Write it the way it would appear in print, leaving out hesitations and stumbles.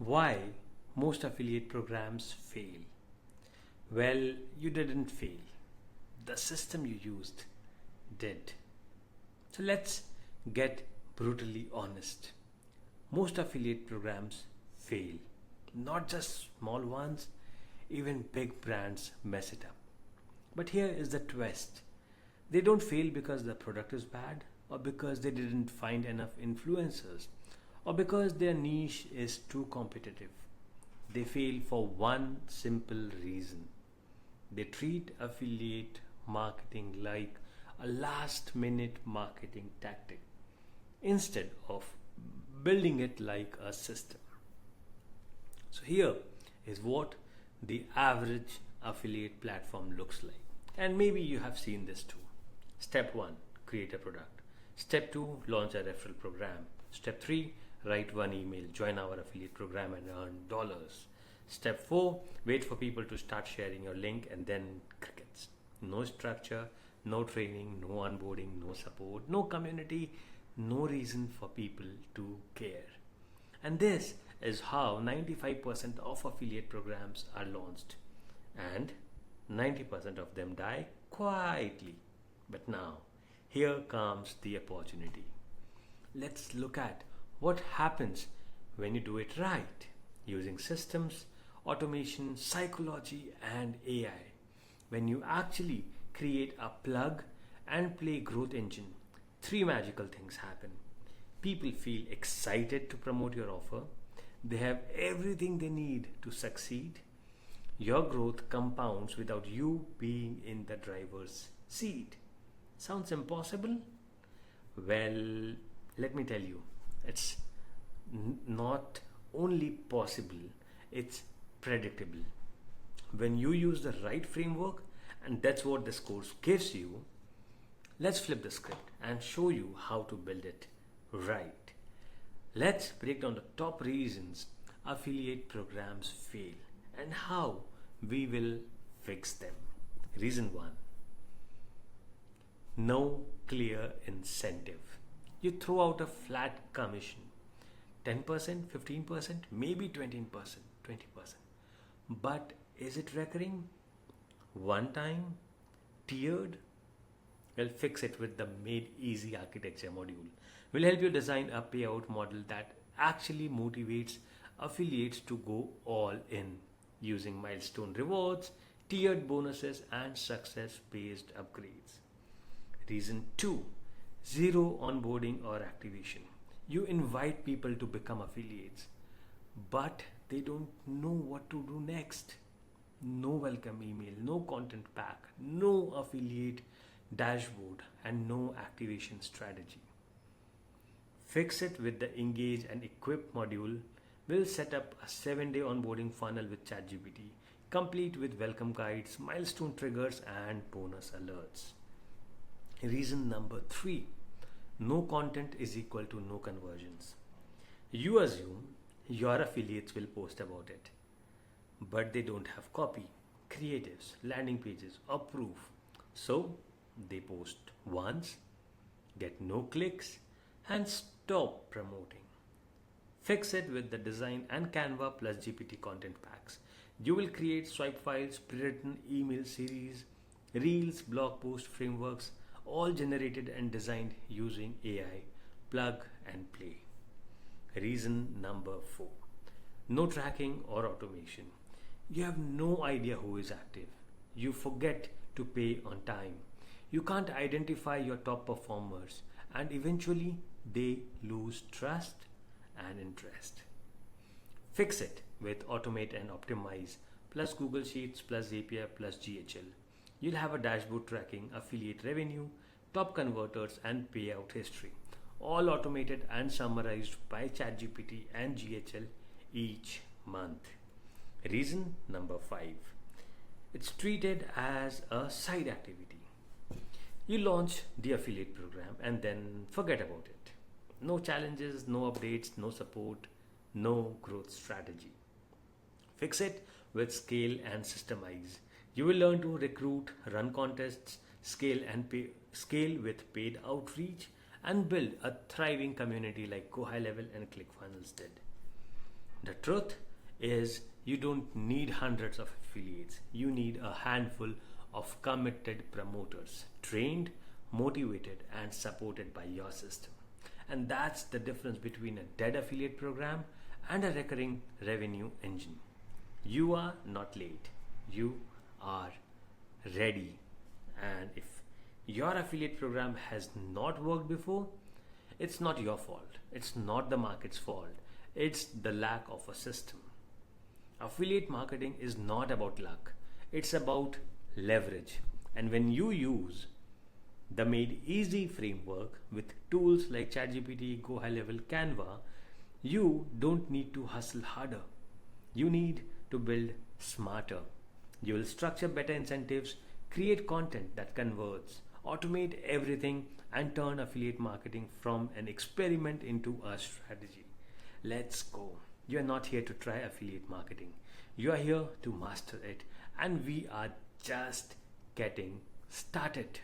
Why most affiliate programs fail? Well, you didn't fail. The system you used did. So let's get brutally honest. Most affiliate programs fail. Not just small ones, even big brands mess it up. But here is the twist. They don't fail because the product is bad, or because they didn't find enough influencers, or because their niche is too competitive. They fail for one simple reason. They treat affiliate marketing like a last minute marketing tactic instead of building it like a system. So, here is what the average affiliate platform looks like. And maybe you have seen this too. Step 1, create a product. Step 2, launch a referral program. Step 3, write one email, join our affiliate program and earn dollars. Step 4, wait for people to start sharing your link, and then crickets. No structure, no training, no onboarding, no support, no community, no reason for people to care. And this is how 95% of affiliate programs are launched. And 90% of them die quietly. But now, here comes the opportunity. Let's look at what happens when you do it right using systems, automation, psychology, and AI. When you actually create a plug and play growth engine, three magical things happen. People feel excited to promote your offer, they have everything they need to succeed. Your growth compounds without you being in the driver's seat. Sounds impossible? Well, let me tell you, it's not only possible, it's predictable. When you use the right framework, and that's what this course gives you, let's flip the script and show you how to build it right. Let's break down the top reasons affiliate programs fail and how we will fix them. Reason 1, no clear incentive. You throw out a flat commission, 10%, 15%, maybe 20%, 20%. But is it recurring? One time? Tiered? We'll fix it with the Made Easy architecture module. We'll help you design a payout model that actually motivates affiliates to go all in using milestone rewards, tiered bonuses, and success based upgrades. Reason 2, zero onboarding or activation. You invite people to become affiliates, but they don't know what to do next. No welcome email, no content pack, no affiliate dashboard, and no activation strategy. Fix it with the Engage and Equip module. We'll set up a 7-day onboarding funnel with ChatGPT, complete with welcome guides, milestone triggers, and bonus alerts. Reason number 3, no content is equal to no conversions. You assume your affiliates will post about it, but they don't have copy, creatives, landing pages, or proof. So they post once, get no clicks, and stop promoting. Fix it with the design and Canva plus GPT content packs. You will create swipe files, pre-written email series, reels, blog post frameworks, all generated and designed using AI. Plug and play. Reason number 4, no tracking or automation. You have no idea who is active. You forget to pay on time. You can't identify your top performers, and eventually they lose trust and interest. Fix it with Automate and Optimize plus Google Sheets plus Zapier plus GHL. You'll have a dashboard tracking affiliate revenue, top converters, and payout history, all automated and summarized by ChatGPT and GHL each month. Reason number 5, it's treated as a side activity. You launch the affiliate program and then forget about it. No challenges, no updates, no support, no growth strategy. Fix it with Scale and Systemize. You will learn to recruit, run contests, scale with paid outreach, and build a thriving community like Go High Level and ClickFunnels did. The truth is, you don't need hundreds of affiliates. You need a handful of committed promoters, trained, motivated, and supported by your system. And that's the difference between a dead affiliate program and a recurring revenue engine. You are not late, you are ready. And if your affiliate program has not worked before, it's not your fault, it's not the market's fault, it's the lack of a system. Affiliate marketing is not about luck, it's about leverage. And when you use the Made Easy framework with tools like ChatGPT, Go High Level, Canva, you don't need to hustle harder. You need to build smarter. You will structure better incentives, create content that converts, automate everything, and turn affiliate marketing from an experiment into a strategy. Let's go. You are not here to try affiliate marketing. You are here to master it, and we are just getting started.